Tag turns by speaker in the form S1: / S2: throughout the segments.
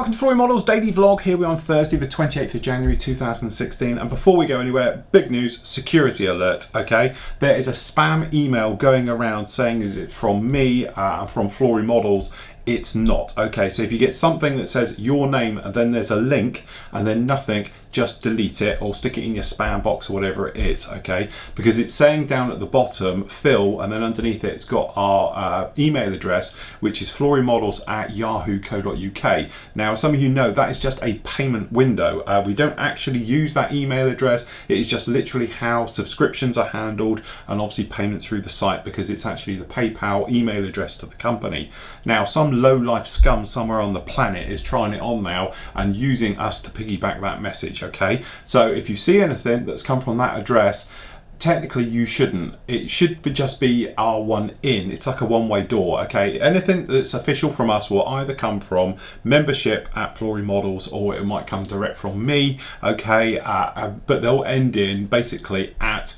S1: welcome to Flory Models Daily Vlog. Here we are on Thursday the 28th of January 2016, and before we go anywhere, big news, security alert, okay? There is a spam email going around saying is it from me, from Flory Models. It's not, okay? So if you get something that says your name and then there's a link and then nothing, just delete it or stick it in your spam box or whatever it is, okay? Because it's saying down at the bottom, Phil, and then underneath it, it's got our email address, which is florymodels@yahoo.co.uk. Now, some of you know that is just a payment window. We don't actually use that email address. It is just literally how subscriptions are handled and obviously payments through the site, because it's actually the PayPal email address to the company. Now, some low-life scum somewhere on the planet is trying it on now and using us to piggyback that message, okay? So if you see anything that's come from that address, technically you shouldn't. It should just be our one in. It's like a one-way door, okay? Anything that's official from us will either come from membership at Flory Models or it might come direct from me, okay? But they'll end in basically at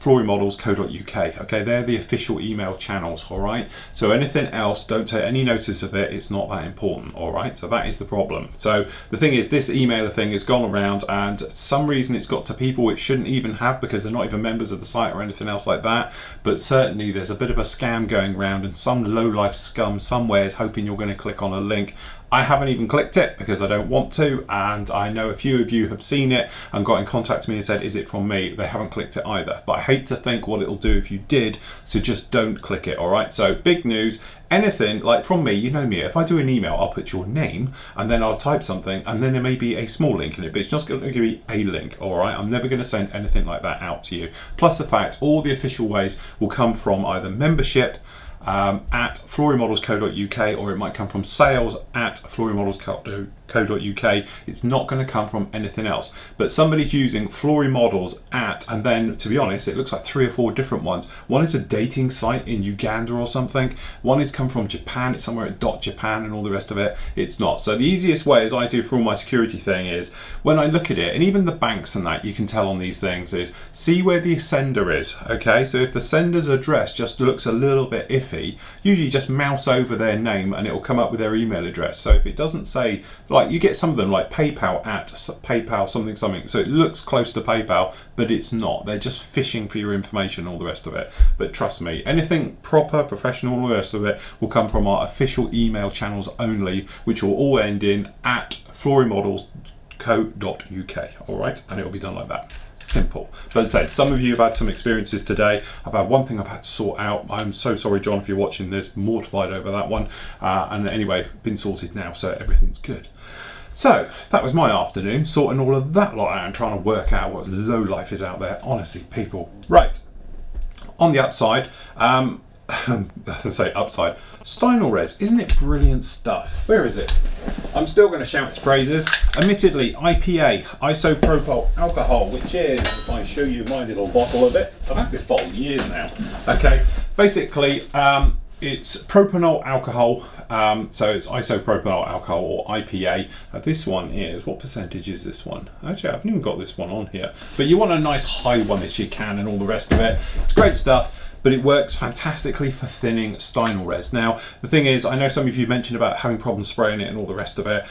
S1: florymodels.co.uk, okay? They're the official email channels, all right? So anything else, don't take any notice of it. It's not that important, all right? So that is the problem. So the thing is, this emailer thing has gone around, and for some reason it's got to people it shouldn't even have, because they're not even members of the site or anything else like that. But certainly there's a bit of a scam going around, and some low-life scum somewhere is hoping you're going to click on a link. I haven't even clicked it because I don't want to, and I know a few of you have seen it and got in contact with me and said, is it from me? They haven't clicked it either, but I hate to think what it'll do if you did, so just don't click it, all right? So big news, anything like from me, you know me, if I do an email, I'll put your name and then I'll type something and then there may be a small link in it, but it's just going to give me a link, all right? I'm never going to send anything like that out to you. Plus the fact all the official ways will come from either membership at florymodels.co.uk, or it might come from sales at florymodels.co.uk. It's not going to come from anything else. But somebody's using Flory Models at, and then to be honest, it looks like 3 or 4 different ones. One is a dating site in Uganda or something. One is come from Japan. It's somewhere at .japan and all the rest of it. It's not. So the easiest way, as I do for all my security thing, is when I look at it, and even the banks and that, you can tell on these things, is see where the sender is, okay? So if the sender's address just looks a little bit iffy, usually just mouse over their name and it will come up with their email address. So if it doesn't say, like you get some of them like PayPal at PayPal something, so it looks close to PayPal, but it's not. They're just fishing for your information, all the rest of it. But trust me, anything proper, professional, all the rest of it will come from our official email channels only, which will all end in at florymodels.co.uk, all right? And it will be done like that. Simple. But as I said, some of you have had some experiences today. I've had one thing I've had to sort out. I'm so sorry, John, if you're watching this, mortified over that one. And anyway, been sorted now, so everything's good. So that was my afternoon, sorting all of that lot out and trying to work out what low life is out there. Honestly, people. Right. On the upside, let's say upside, Steinolres, isn't it brilliant stuff? Where is it? I'm still going to shout its praises. Admittedly, IPA, isopropyl alcohol, which is, if I show you my little bottle of it, I've had this bottle years now. Okay, basically, it's propanol alcohol, so it's isopropyl alcohol or IPA. This one is, what percentage is this one? Actually, I haven't even got this one on here, but you want a nice high one as you can and all the rest of it. It's great stuff, but it works fantastically for thinning Steinolres. Now, the thing is, I know some of you mentioned about having problems spraying it and all the rest of it.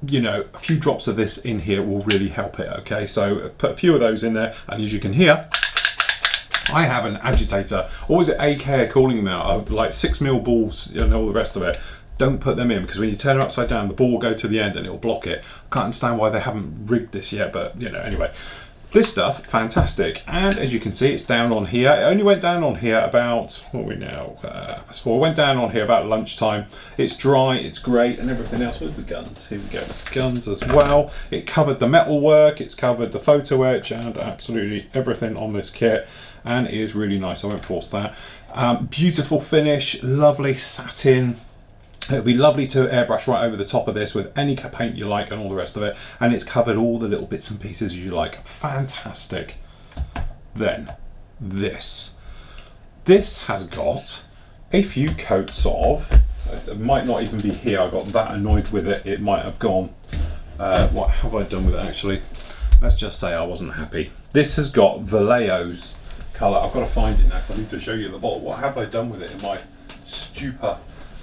S1: You know, a few drops of this in here will really help it, okay? So put a few of those in there, and as you can hear, I have an agitator, or is it AK calling them out, like 6mm balls and all the rest of it. Don't put them in, because when you turn it upside down, the ball will go to the end and it'll block it. I can't understand why they haven't rigged this yet, but you know, anyway. This stuff, fantastic, and as you can see, it's down on here. It only went down on here about, what are we now, it went down on here about lunchtime. It's dry, it's great, and everything else. Where's the guns? Here we go, guns as well. It covered the metal work, it's covered the photo etch, and absolutely everything on this kit, and it is really nice. I won't force that. Beautiful finish, lovely satin. It would be lovely to airbrush right over the top of this with any paint you like and all the rest of it, and it's covered all the little bits and pieces you like. Fantastic. Then this has got a few coats of, it might not even be here, I got that annoyed with it, it might have gone, what have I done with it actually? Let's just say I wasn't happy. This has got Vallejo's colour. I've got to find it now because I need to show you the bottle. What have I done with it in my stupor?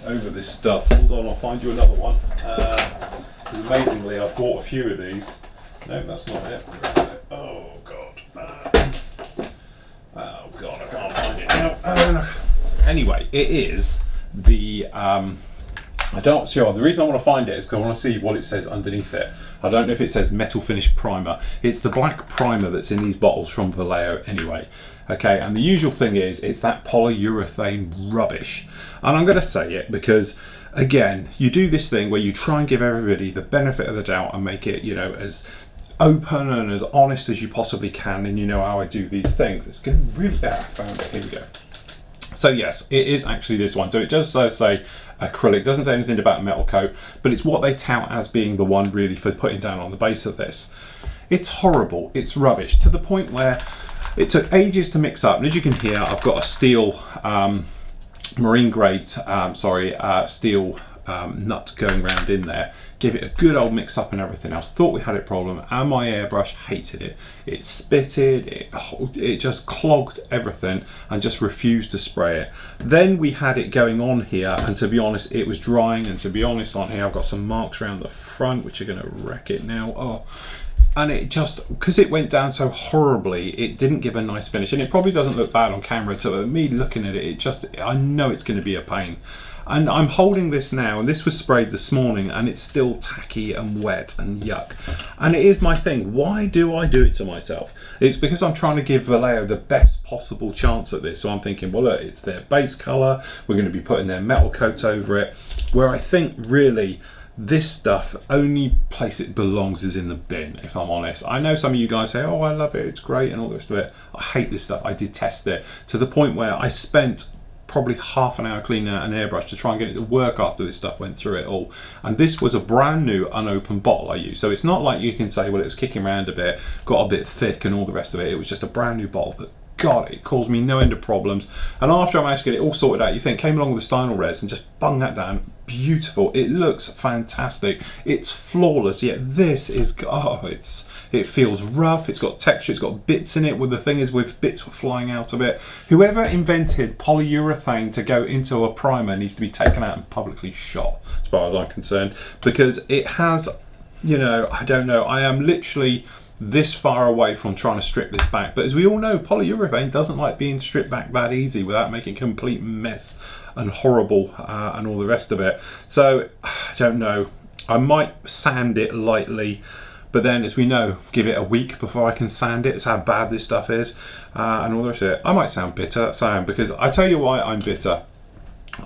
S1: over this stuff. Hold on, I'll find you another one. Amazingly, I've bought a few of these. No, that's not it. Oh God. Oh God, I can't find it now. Anyway, it is the I don't sure. The reason I want to find it is because I want to see what it says underneath it. I don't know if it says metal finish primer. It's the black primer that's in these bottles from Vallejo anyway. Okay, and the usual thing is it's that polyurethane rubbish. And I'm going to say it because, again, you do this thing where you try and give everybody the benefit of the doubt and make it, you know, as open and as honest as you possibly can. And you know how I do these things. It's going to really, I found it. Here we go. So yes, it is actually this one. So it does say acrylic, doesn't say anything about metal coat, but it's what they tout as being the one really for putting down on the base of this. It's horrible, it's rubbish, to the point where it took ages to mix up. And as you can hear, I've got a steel, marine grade, steel nut going around in there. Give it a good old mix up and everything else. Thought we had a problem, and my airbrush hated it. It spitted, it just clogged everything and just refused to spray it. Then we had it going on here, and to be honest, it was drying. And to be honest, on here I've got some marks around the front which are going to wreck it now. Oh. And it just, because it went down so horribly, it didn't give a nice finish. And it probably doesn't look bad on camera, so me looking at it, I know it's going to be a pain. And I'm holding this now, and this was sprayed this morning, and it's still tacky and wet and yuck. And it is my thing. Why do I do it to myself? It's because I'm trying to give Vallejo the best possible chance at this. So I'm thinking, well, look, it's their base colour. We're going to be putting their metal coats over it. Where I think, really, this stuff, only place it belongs is in the bin, if I'm honest. I know some of you guys say, oh, I love it, it's great, and all the rest of it. I hate this stuff. I detest it, to the point where I spent probably half an hour cleaning out an airbrush to try and get it to work after this stuff went through it all. And this was a brand new unopened bottle I used, so it's not like you can say, well, it was kicking around a bit, got a bit thick and all the rest of it. It was just a brand new bottle, but God, it caused me no end of problems. And after I managed to get it all sorted out, you think, came along with the Stynel Res and just bung that down. Beautiful. It looks fantastic. It's flawless. Yet this is, it feels rough. It's got texture. It's got bits in it. Well, the thing is, with bits were flying out of it. Whoever invented polyurethane to go into a primer needs to be taken out and publicly shot, as far as I'm concerned, because it has, you know, I don't know. I am literally this far away from trying to strip this back, but as we all know, polyurethane doesn't like being stripped back that easy without making a complete mess and horrible and all the rest of it. So I don't know, I might sand it lightly, but then, as we know, give it a week before I can sand it. It's how bad this stuff is, and all the rest of it. I might sound bitter, because I tell you why I'm bitter.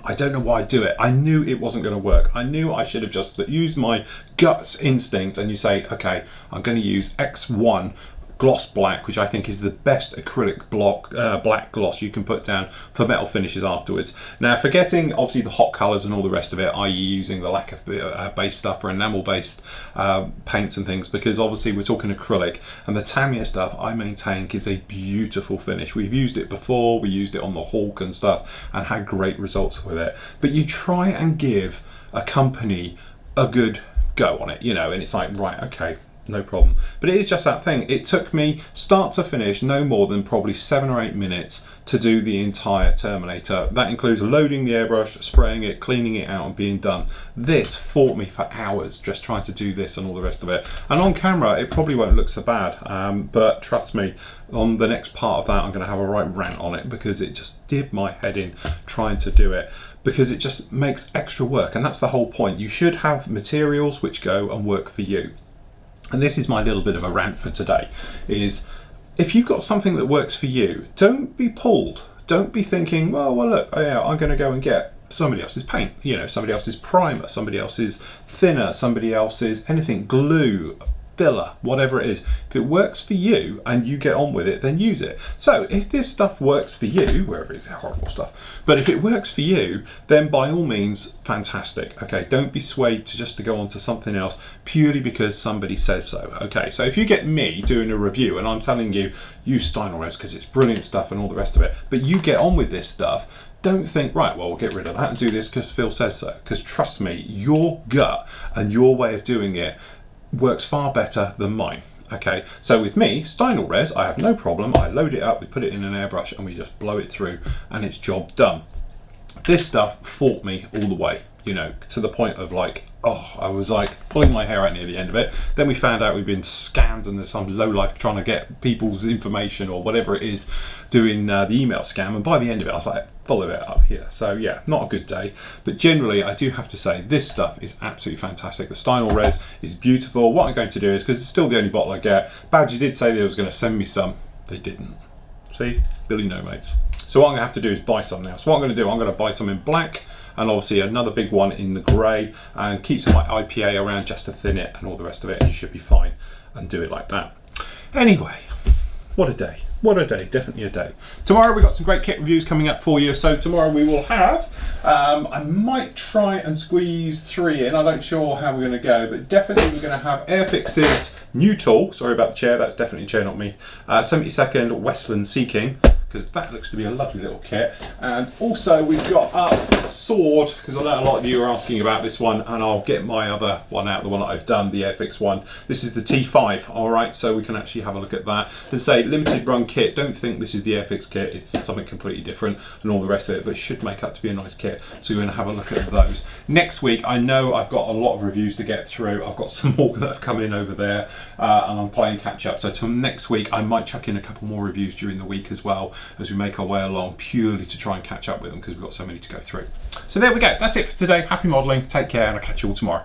S1: I don't know why I do it. I knew it wasn't going to work. I knew I should have just used my guts instinct, and you say, okay, I'm going to use X1 gloss black, which I think is the best acrylic black gloss you can put down for metal finishes afterwards. Now, forgetting obviously the hot colours and all the rest of it, i.e. using the lacquer based stuff or enamel based paints and things, because obviously we're talking acrylic, and the Tamiya stuff, I maintain, gives a beautiful finish. We've used it before, we used it on the Hawk and stuff and had great results with it. But you try and give a company a good go on it, you know, and it's like, right, okay, no problem. But it is just that thing. It took me start to finish no more than probably 7 or 8 minutes to do the entire Terminator. That includes loading the airbrush, spraying it, cleaning it out and being done. This fought me for hours just trying to do this and all the rest of it. And on camera it probably won't look so bad, but trust me, on the next part of that I'm going to have a right rant on it, because it just did my head in trying to do it, because it just makes extra work. And that's the whole point. You should have materials which go and work for you. And this is my little bit of a rant for today, is if you've got something that works for you, don't be pulled. Don't be thinking, well look, oh yeah, I'm going to go and get somebody else's paint, you know, somebody else's primer, somebody else's thinner, somebody else's anything, glue, filler, whatever it is. If it works for you and you get on with it, then use it. So if this stuff works for you, wherever it's horrible stuff, but if it works for you, then by all means, fantastic. Okay, don't be swayed to go on to something else purely because somebody says so. Okay, so if you get me doing a review and I'm telling you, use Stynel Res because it's brilliant stuff and all the rest of it, but you get on with this stuff, don't think, right, well, we'll get rid of that and do this because Phil says so. Because trust me, your gut and your way of doing it works far better than mine. Okay, so with me, Stynel Res, I have no problem. I load it up, we put it in an airbrush and we just blow it through and it's job done. This stuff fought me all the way, you know, to the point of like, oh, I was like pulling my hair out near the end of it. Then we found out we've been scammed and there's some lowlife trying to get people's information or whatever it is, doing the email scam. And by the end of it, I was like, follow it up here. So yeah, not a good day. But generally, I do have to say, this stuff is absolutely fantastic. The Steinol Res is beautiful. What I'm going to do is, because it's still the only bottle I get, Badger did say they was going to send me some. They didn't. See, Billy no mates. So what I'm going to have to do is buy some now. So what I'm going to do, I'm going to buy some in black and obviously another big one in the grey, and keep some like IPA around just to thin it and all the rest of it, and you should be fine, and do it like that. Anyway, what a day. What a day, definitely a day. Tomorrow we've got some great kit reviews coming up for you. So tomorrow we will have, I might try and squeeze 3 in. I'm not sure how we're going to go, but definitely we're going to have Airfix's new tool. Sorry about the chair, that's definitely a chair, not me. 72nd Westland Sea King, because that looks to be a lovely little kit. And also we've got a sword, because I know a lot of you are asking about this one, and I'll get my other one out, the one that I've done, the Airfix one. This is the T5, all right, so we can actually have a look at that. And say, limited run kit, don't think this is the Airfix kit, it's something completely different and all the rest of it, but it should make up to be a nice kit. So we're going to have a look at those. Next week, I know I've got a lot of reviews to get through. I've got some more that have come in over there, and I'm playing catch up. So till next week, I might chuck in a couple more reviews during the week as well, as we make our way along, purely to try and catch up with them, because we've got so many to go through. So there we go, that's it for today. Happy modelling, take care, and I'll catch you all tomorrow.